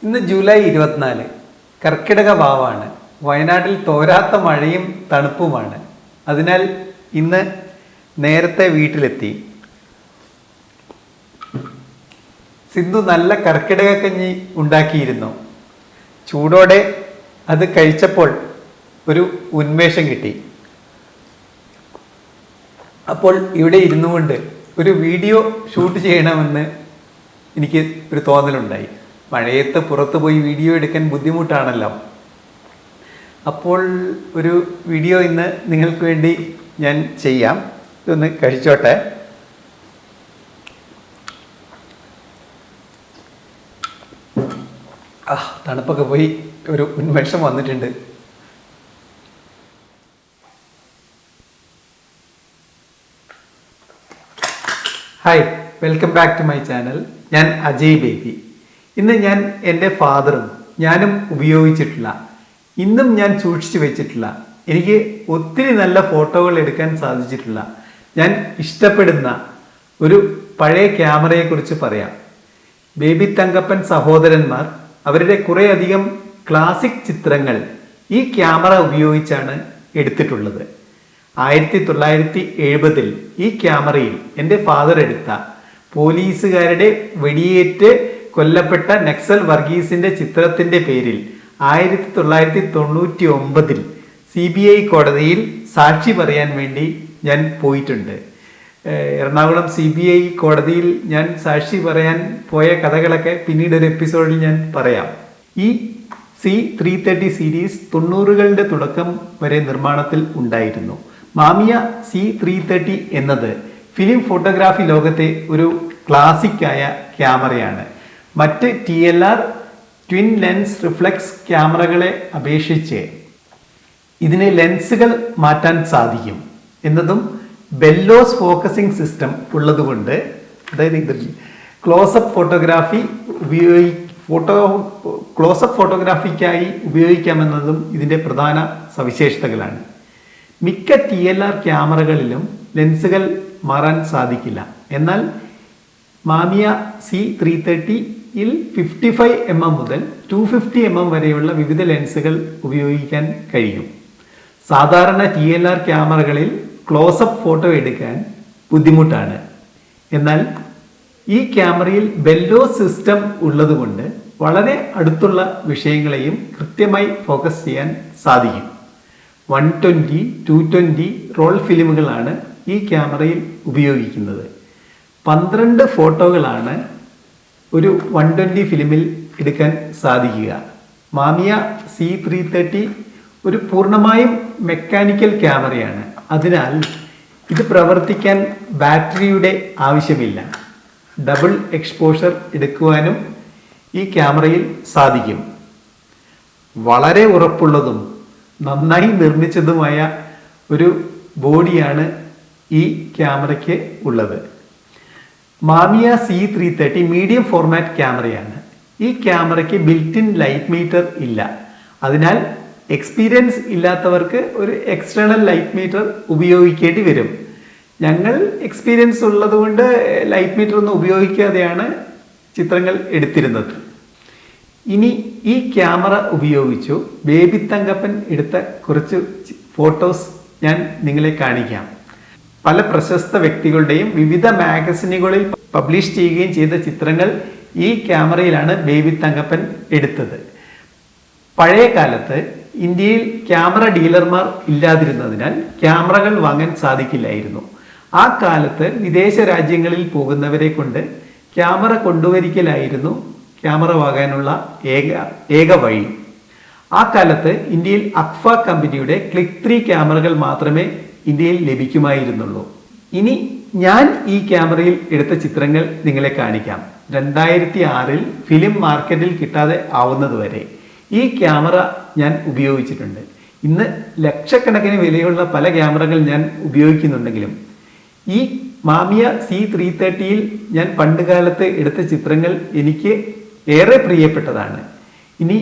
ഇന്ന് ജൂലൈ 24, കർക്കിടക വാവാണ്. വയനാട്ടിൽ തോരാത്ത മഴയും തണുപ്പുമാണ്. അതിനാൽ ഇന്ന് നേരത്തെ വീട്ടിലെത്തി. സിന്ധു നല്ല കർക്കിടക കഞ്ഞി ഉണ്ടാക്കിയിരുന്നു. ചൂടോടെ അത് കഴിച്ചപ്പോൾ ഒരു ഉന്മേഷം കിട്ടി. അപ്പോൾ ഇവിടെ ഇരുന്നു കൊണ്ട് ഒരു വീഡിയോ ഷൂട്ട് ചെയ്യണമെന്ന് എനിക്ക് ഒരു തോന്നലുണ്ടായി. മഴയത്ത് പുറത്തു പോയി വീഡിയോ എടുക്കാൻ ബുദ്ധിമുട്ടാണല്ലോ. അപ്പോൾ ഒരു വീഡിയോ ഇന്ന് നിങ്ങൾക്ക് വേണ്ടി ഞാൻ ചെയ്യാം. ഇതൊന്ന് കഴിച്ചോട്ടെ. തണുപ്പൊക്കെ പോയി ഒരു ഉന്മേഷം വന്നിട്ടുണ്ട്. Hi, welcome back to my channel. ഞാൻ അജയ് ബേബി. ഇന്ന് ഞാൻ എൻ്റെ ഫാദറും ഞാനും ഉപയോഗിച്ചിട്ടുള്ള, ഇന്നും ഞാൻ സൂക്ഷിച്ചു വെച്ചിട്ടുള്ള, എനിക്ക് ഒത്തിരി നല്ല ഫോട്ടോകൾ എടുക്കാൻ സാധിച്ചിട്ടുള്ള, ഞാൻ ഇഷ്ടപ്പെടുന്ന ഒരു പഴയ ക്യാമറയെക്കുറിച്ച് പറയാം. ബേബി തങ്കപ്പൻ സഹോദരന്മാർ അവരുടെ കുറേയധികം ക്ലാസിക് ചിത്രങ്ങൾ ഈ ക്യാമറ ഉപയോഗിച്ചാണ് എടുത്തിട്ടുള്ളത്. 1970 ഈ ക്യാമറയിൽ എൻ്റെ ഫാദർ എടുത്ത പോലീസുകാരുടെ വെടിയേറ്റ് കൊല്ലപ്പെട്ട നക്സൽ വർഗീസിന്റെ ചിത്രത്തിന്റെ പേരിൽ 1999 CBI കോടതിയിൽ സാക്ഷി പറയാൻ വേണ്ടി ഞാൻ പോയിട്ടുണ്ട്. എറണാകുളം CBI കോടതിയിൽ ഞാൻ സാക്ഷി പറയാൻ പോയ കഥകളൊക്കെ പിന്നീട് ഒരു എപ്പിസോഡിൽ ഞാൻ പറയാം. ഈ C330 സീരീസ് 90കളുടെ തുടക്കം വരെ നിർമ്മാണത്തിൽ ഉണ്ടായിരുന്നു. മാമിയ C330 എന്നത് ഫിലിം ഫോട്ടോഗ്രാഫി ലോകത്തെ ഒരു ക്ലാസിക്കായ ക്യാമറയാണ്. മറ്റ് TLR ട്വിൻ ലെൻസ് റിഫ്ലെക്സ് ക്യാമറകളെ അപേക്ഷിച്ച് ഇതിന് ലെൻസുകൾ മാറ്റാൻ സാധിക്കും എന്നതും ബെല്ലോസ് ഫോക്കസിംഗ് സിസ്റ്റം ഉള്ളതുകൊണ്ട്, അതായത് ഇത് ക്ലോസപ്പ് ഫോട്ടോഗ്രാഫിക്കായി ഉപയോഗിക്കാമെന്നതും ഇതിൻ്റെ പ്രധാന സവിശേഷതകളാണ്. മിക്ക TLR ക്യാമറകളിലും ലെൻസുകൾ മാറാൻ സാധിക്കില്ല. എന്നാൽ മാമിയ C330യിൽ 55mm മുതൽ 250mm വരെയുള്ള വിവിധ ലെൻസുകൾ ഉപയോഗിക്കാൻ കഴിയും. സാധാരണ TLR ക്യാമറകളിൽ ക്ലോസപ്പ് ഫോട്ടോ എടുക്കാൻ ബുദ്ധിമുട്ടാണ്. എന്നാൽ ഈ ക്യാമറയിൽ ബെല്ലോ സിസ്റ്റം ഉള്ളതുകൊണ്ട് വളരെ അടുത്തുള്ള വിഷയങ്ങളെയും കൃത്യമായി ഫോക്കസ് ചെയ്യാൻ സാധിക്കും. 120, 220 റോൾ ഫിലിമുകളാണ് ഈ ക്യാമറയിൽ ഉപയോഗിക്കുന്നത്. 12 ഫോട്ടോകളാണ് ഒരു 120 ഫിലിമിൽ എടുക്കാൻ സാധിക്കുക. മാമിയ C330 ഒരു പൂർണ്ണമായും മെക്കാനിക്കൽ ക്യാമറയാണ്. അതിനാൽ ഇത് പ്രവർത്തിക്കാൻ ബാറ്ററിയുടെ ആവശ്യമില്ല. ഡബിൾ എക്സ്പോഷർ എടുക്കുവാനും ഈ ക്യാമറയിൽ സാധിക്കും. വളരെ ഉറപ്പുള്ളതും നന്നായി നിർമ്മിച്ചതുമായ ഒരു ബോഡിയാണ് ഈ ക്യാമറയ്ക്ക് ഉള്ളത്. മാമിയ C330 മീഡിയം ഫോർമാറ്റ് ക്യാമറയാണ്. ഈ ക്യാമറയ്ക്ക് ബിൽറ്റ്-ഇൻ ലൈറ്റ് മീറ്റർ ഇല്ല. അതിനാൽ എക്സ്പീരിയൻസ് ഇല്ലാത്തവർക്ക് ഒരു എക്സ്റ്റേണൽ ലൈറ്റ് മീറ്റർ ഉപയോഗിക്കേണ്ടി വരും. ഞങ്ങൾ എക്സ്പീരിയൻസ് ഉള്ളതുകൊണ്ട് ലൈറ്റ് മീറ്റർ ഒന്നും ഉപയോഗിക്കാതെയാണ് ചിത്രങ്ങൾ എടുത്തിരുന്നത്. ഇനി ഈ ക്യാമറ ഉപയോഗിച്ചു ബേബി തങ്കപ്പൻ എടുത്ത കുറച്ച് ഫോട്ടോസ് ഞാൻ നിങ്ങളെ കാണിക്കാം. പല പ്രശസ്ത വ്യക്തികളുടെയും വിവിധ മാഗസിനുകളിൽ പബ്ലിഷ് ചെയ്യുകയും ചെയ്ത ചിത്രങ്ങൾ ഈ ക്യാമറയിലാണ് ബേബി തങ്കപ്പൻ എടുത്തത്. പഴയ കാലത്ത് ഇന്ത്യയിൽ ക്യാമറ ഡീലർമാർ ഇല്ലാതിരുന്നതിനാൽ ക്യാമറകൾ വാങ്ങാൻ സാധിക്കില്ലായിരുന്നു. ആ കാലത്ത് വിദേശ രാജ്യങ്ങളിൽ പോകുന്നവരെ കൊണ്ട് ക്യാമറ കൊണ്ടുവരിക്കലായിരുന്നു ക്യാമറ വാങ്ങാനുള്ള ഏക വഴി. ആ കാലത്ത് ഇന്ത്യയിൽ അക്ഫ കമ്പനിയുടെ ക്ലിക്ക് 3 ക്യാമറകൾ മാത്രമേ ഇന്ത്യയിൽ ലഭിക്കുമായിരുന്നുള്ളൂ. ഇനി ഞാൻ ഈ ക്യാമറയിൽ എടുത്ത ചിത്രങ്ങൾ നിങ്ങളെ കാണിക്കാം. 2006 ഫിലിം മാർക്കറ്റിൽ കിട്ടാതെ ആവുന്നതുവരെ ഈ ക്യാമറ ഞാൻ ഉപയോഗിച്ചിട്ടുണ്ട്. ഇന്ന് ലക്ഷക്കണക്കിന് വിലയുള്ള പല ക്യാമറകൾ ഞാൻ ഉപയോഗിക്കുന്നുണ്ടെങ്കിലും ഈ മാമിയ C330യിൽ ഞാൻ പണ്ട് കാലത്ത് എടുത്ത ചിത്രങ്ങൾ എനിക്ക് ഏറെ പ്രിയപ്പെട്ടതാണ്. ഇനി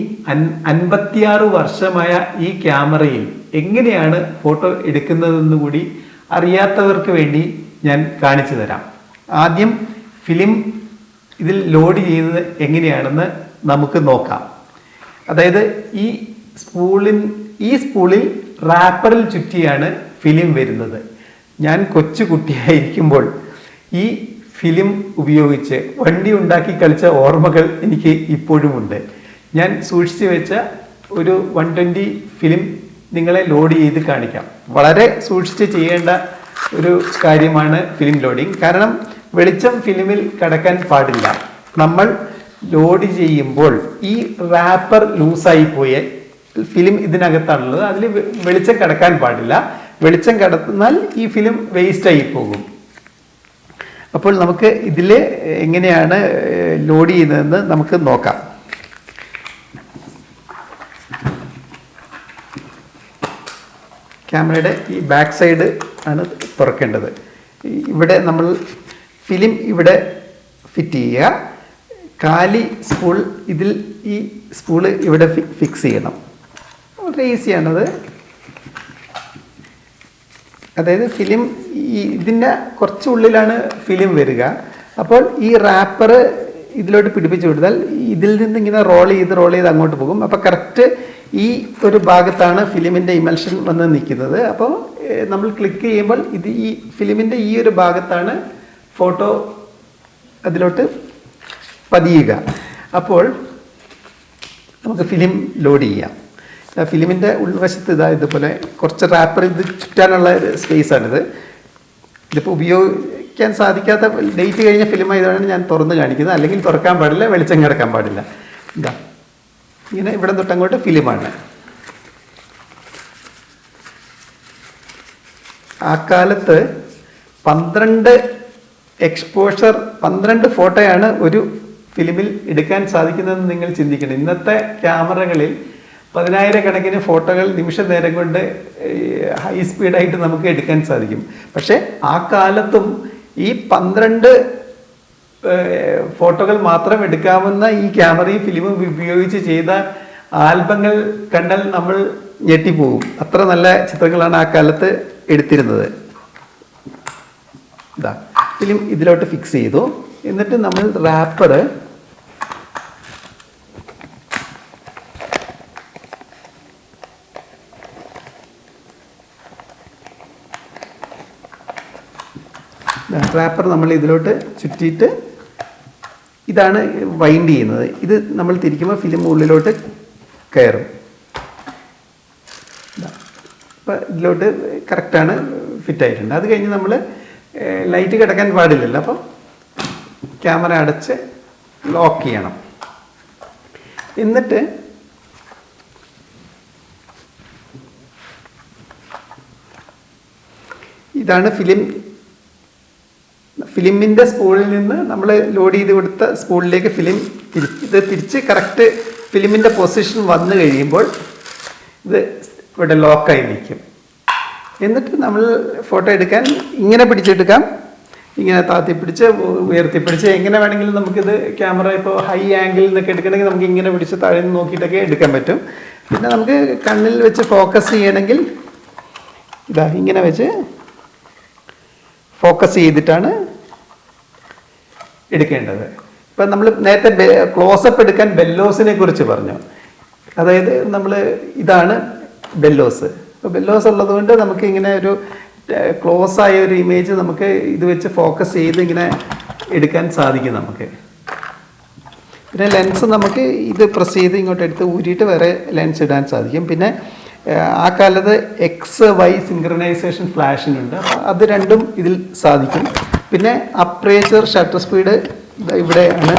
56 വർഷമായ ഈ ക്യാമറയിൽ എങ്ങനെയാണ് ഫോട്ടോ എടുക്കുന്നതെന്ന് കൂടി അറിയാത്തവർക്ക് വേണ്ടി ഞാൻ കാണിച്ചു തരാം. ആദ്യം ഫിലിം ഇതിൽ ലോഡ് ചെയ്യുന്നത് എങ്ങനെയാണെന്ന് നമുക്ക് നോക്കാം. അതായത് ഈ സ്പൂളിൽ റാപ്പറിൽ ചുറ്റിയാണ് ഫിലിം വരുന്നത്. ഞാൻ കൊച്ചു കുട്ടിയായിരിക്കുമ്പോൾ ഈ ഫിലിം ഉപയോഗിച്ച് വണ്ടി ഉണ്ടാക്കി കളിച്ച ഓർമ്മകൾ എനിക്ക് ഇപ്പോഴുമുണ്ട്. ഞാൻ സൂക്ഷിച്ചു വെച്ച ഒരു 120 ഫിലിം നിങ്ങളെ ലോഡ് ചെയ്ത് കാണിക്കാം. വളരെ സൂക്ഷിച്ച് ചെയ്യേണ്ട ഒരു കാര്യമാണ് ഫിലിം ലോഡിങ്. കാരണം വെളിച്ചം ഫിലിമിൽ കടക്കാൻ പാടില്ല. നമ്മൾ ലോഡ് ചെയ്യുമ്പോൾ ഈ റാപ്പർ ലൂസായി പോയ ഫിലിം ഇതിനകത്താണുള്ളത്, അതിൽ വെളിച്ചം കടക്കാൻ പാടില്ല. വെളിച്ചം കടന്നാൽ ഈ ഫിലിം വേസ്റ്റായി പോകും. അപ്പോൾ നമുക്ക് ഇതിൽ എങ്ങനെയാണ് ലോഡ് ചെയ്യുന്നതെന്ന് നമുക്ക് നോക്കാം. ക്യാമറയുടെ ഈ ബാക്ക് സൈഡ് ആണ് തുറക്കേണ്ടത്. ഇവിടെ നമ്മൾ ഫിലിം ഇവിടെ ഫിറ്റ് ചെയ്യുക. കാലി സ്പൂൾ ഈ സ്പൂള് ഇവിടെ ഫിക്സ് ചെയ്യണം. വളരെ ഈസിയാണത്. അതായത് ഫിലിം ഇതിൻ്റെ കുറച്ചുള്ളിലാണ് ഫിലിം വരിക. അപ്പോൾ ഈ റാപ്പർ ഇതിലോട്ട് പിടിപ്പിച്ച് കൊടുത്താൽ ഇതിൽ നിന്ന് ഇങ്ങനെ റോൾ ചെയ്ത് അങ്ങോട്ട് പോകും. അപ്പോൾ കറക്റ്റ് ഈ ഒരു ഭാഗത്താണ് ഫിലിമിൻ്റെ ഇമൽഷൻ വന്ന് നിൽക്കുന്നത്. അപ്പോൾ നമ്മൾ ക്ലിക്ക് ചെയ്യുമ്പോൾ ഈ ഫിലിമിൻ്റെ ഈ ഒരു ഭാഗത്താണ് ഫോട്ടോ അതിലോട്ട് പതിയുക. അപ്പോൾ നമുക്ക് ഫിലിം ലോഡ് ചെയ്യാം. ഫിലിമിൻ്റെ ഉൾവശത്ത് ഇതുപോലെ കുറച്ച് റാപ്പർ ചുറ്റാനുള്ള സ്പേസാണിത്. ഇതിപ്പോൾ ഉപയോഗിക്കാൻ സാധിക്കാത്ത ഡേറ്റ് കഴിഞ്ഞ ഫിലിമായതാണ് ഞാൻ തുറന്ന് കാണിക്കുന്നത്. അല്ലെങ്കിൽ തുറക്കാൻ പാടില്ല, വെളിച്ചം കിടക്കാൻ പാടില്ല. ഇങ്ങനെ ഇവിടെ തൊട്ടങ്ങോട്ട് ഫിലിമാണ്. ആ കാലത്ത് 12 ഫോട്ടോയാണ് ഒരു ഫിലിമിൽ എടുക്കാൻ സാധിക്കുന്നതെന്ന് നിങ്ങൾ ചിന്തിക്കണം. ഇന്നത്തെ ക്യാമറകളിൽ 10,000 കണക്കിന് ഫോട്ടോകൾ നിമിഷ നേരം കൊണ്ട് ഹൈ സ്പീഡായിട്ട് നമുക്ക് എടുക്കാൻ സാധിക്കും. പക്ഷെ ആ കാലത്തും ഈ 12 ഫോട്ടോകൾ മാത്രം എടുക്കാവുന്ന ഈ ക്യാമറയും ഫിലിമും ഉപയോഗിച്ച് ചെയ്ത ആൽബങ്ങൾ കണ്ടാൽ നമ്മൾ ഞെട്ടിപ്പോകും. അത്ര നല്ല ചിത്രങ്ങളാണ് ആ കാലത്ത് എടുത്തിരുന്നത്. ഫിലിം ഇതിലോട്ട് ഫിക്സ് ചെയ്തു. എന്നിട്ട് നമ്മൾ റാപ്പർ നമ്മൾ ഇതിലോട്ട് ചുറ്റിയിട്ട് ഇതാണ് വൈൻഡ് ചെയ്യുന്നത്. ഇത് നമ്മൾ തിരിക്കുമ്പോൾ ഫിലിം ഉള്ളിലോട്ട് കയറും. അപ്പം ഇതിലോട്ട് കറക്റ്റാണ് ഫിറ്റായിട്ടുണ്ട്. അത് കഴിഞ്ഞ് നമ്മൾ ലൈറ്റ് കിടക്കാൻ പാടില്ലല്ലോ. അപ്പം ക്യാമറ അടച്ച് ലോക്ക് ചെയ്യണം. എന്നിട്ട് ഇതാണ് ഫിലിമിൻ്റെ സ്പൂളിൽ നിന്ന് നമ്മൾ ലോഡ് ചെയ്ത് കൊടുത്ത സ്പൂളിലേക്ക് ഇത് തിരിച്ച് കറക്റ്റ് ഫിലിമിൻ്റെ പൊസിഷൻ വന്നു കഴിയുമ്പോൾ ഇത് ഇവിടെ ലോക്കായി നിൽക്കും. എന്നിട്ട് നമ്മൾ ഫോട്ടോ എടുക്കാൻ ഇങ്ങനെ പിടിച്ചെടുക്കാം, ഇങ്ങനെ താത്തിപ്പിടിച്ച് ഉയർത്തിപ്പിടിച്ച് എങ്ങനെ വേണമെങ്കിലും നമുക്കിത് ക്യാമറ ഇപ്പോൾ ഹൈ ആംഗിളിൽ നിന്നൊക്കെ എടുക്കണമെങ്കിൽ നമുക്ക് ഇങ്ങനെ പിടിച്ച് താഴെ നിന്ന് നോക്കിയിട്ടൊക്കെ എടുക്കാൻ പറ്റും. പിന്നെ നമുക്ക് കണ്ണിൽ വെച്ച് ഫോക്കസ് ചെയ്യണമെങ്കിൽ ഇങ്ങനെ വെച്ച് ഫോക്കസ് ചെയ്തിട്ടാണ് എടുക്കേണ്ടത്. ഇപ്പം നമ്മൾ നേരത്തെ ക്ലോസപ്പ് എടുക്കാൻ ബെല്ലോസിനെ കുറിച്ച് പറഞ്ഞു. അതായത് ഇതാണ് ബെല്ലോസ്. അപ്പോൾ ബെല്ലോസ് ഉള്ളതുകൊണ്ട് നമുക്ക് ഇങ്ങനെ ഒരു ക്ലോസ് ആയ ഒരു ഇമേജ് നമുക്ക് ഇത് വെച്ച് ഫോക്കസ് ചെയ്ത് ഇങ്ങനെ എടുക്കാൻ സാധിക്കും നമുക്ക്. പിന്നെ ലെൻസ് നമുക്ക് ഇത് പ്രസ് ചെയ്ത് ഇങ്ങോട്ട് എടുത്ത് ഊരിയിട്ട് വേറെ ലെൻസ് ഇടാൻ സാധിക്കും. പിന്നെ ആ കാലത്ത് XY സിങ്ക്രണൈസേഷൻ ഫ്ലാഷിനുണ്ട്. അത് രണ്ടും ഇതിൽ സാധിക്കും. പിന്നെ അപ്രേച്ചർ ഷട്ടർ സ്പീഡ് ഇവിടെയാണ്.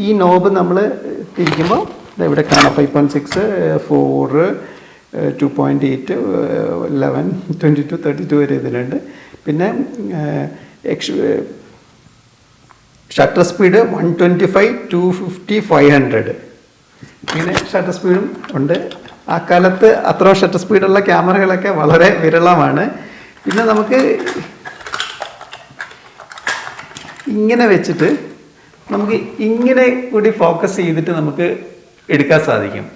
ഈ നോബ് നമ്മൾ തിരിക്കുമ്പോൾ ഇവിടെ കാണാം 5.6, 4, 2.8, 11, 22, 32 വരെ ഇതിലുണ്ട്. പിന്നെ ഷട്ടർ സ്പീഡ് 125, 250, 500 ഇങ്ങനെ ഷട്ടർ സ്പീഡും ഉണ്ട്. ആ കാലത്ത് അത്ര ഷട്ടർ സ്പീഡുള്ള ക്യാമറകളൊക്കെ വളരെ വിരളമാണ്. പിന്നെ നമുക്ക് ഇങ്ങനെ വെച്ചിട്ട് നമുക്ക് ഇങ്ങനെ കൂടി ഫോക്കസ് ചെയ്തിട്ട് നമുക്ക് എടുക്കാൻ സാധിക്കും.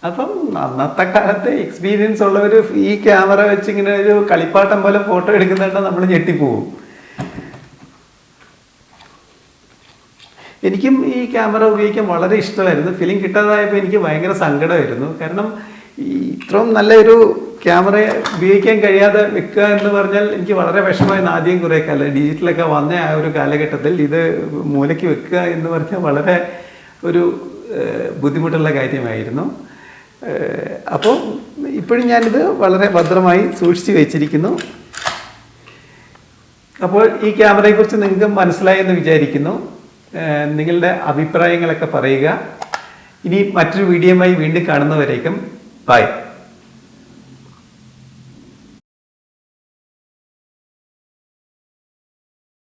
അപ്പം അന്നത്തെ കാലത്തെ എക്സ്പീരിയൻസ് ഉള്ളവർ ഈ ക്യാമറ വെച്ച് ഇങ്ങനെ ഒരു കളിപ്പാട്ടം പോലെ ഫോട്ടോ എടുക്കുന്നുണ്ടെങ്കിൽ നമ്മൾ ഞെട്ടിപ്പോവും. എനിക്കും ഈ ക്യാമറ ഉപയോഗിക്കാൻ വളരെ ഇഷ്ടമായിരുന്നു. ഫിലിം കിട്ടാതായപ്പോൾ എനിക്ക് ഭയങ്കര സങ്കടമായിരുന്നു. കാരണം ഈ ഇത്രയും നല്ലൊരു ക്യാമറ ഉപയോഗിക്കാൻ കഴിയാതെ വെക്കുക എന്ന് പറഞ്ഞാൽ എനിക്ക് വളരെ വിഷമമായിരുന്നു. ആദ്യം കുറേ കാലം ഡിജിറ്റലൊക്കെ വന്ന ആ ഒരു കാലഘട്ടത്തിൽ ഇത് മൂലയ്ക്ക് വെക്കുക എന്ന് പറഞ്ഞാൽ വളരെ ഒരു ബുദ്ധിമുട്ടുള്ള കാര്യമായിരുന്നു. അപ്പോൾ ഇപ്പോഴും ഞാനിത് വളരെ ഭദ്രമായി സൂക്ഷിച്ച് വെച്ചിരിക്കുന്നു. അപ്പോൾ ഈ ക്യാമറയെക്കുറിച്ച് നിങ്ങൾക്ക് മനസ്സിലായെന്ന് വിചാരിക്കുന്നു. നിങ്ങളുടെ അഭിപ്രായങ്ങളൊക്കെ പറയുക. ഇനി മറ്റൊരു വീഡിയോയുമായി വീണ്ടും കാണുന്നവരേക്കും ബൈ.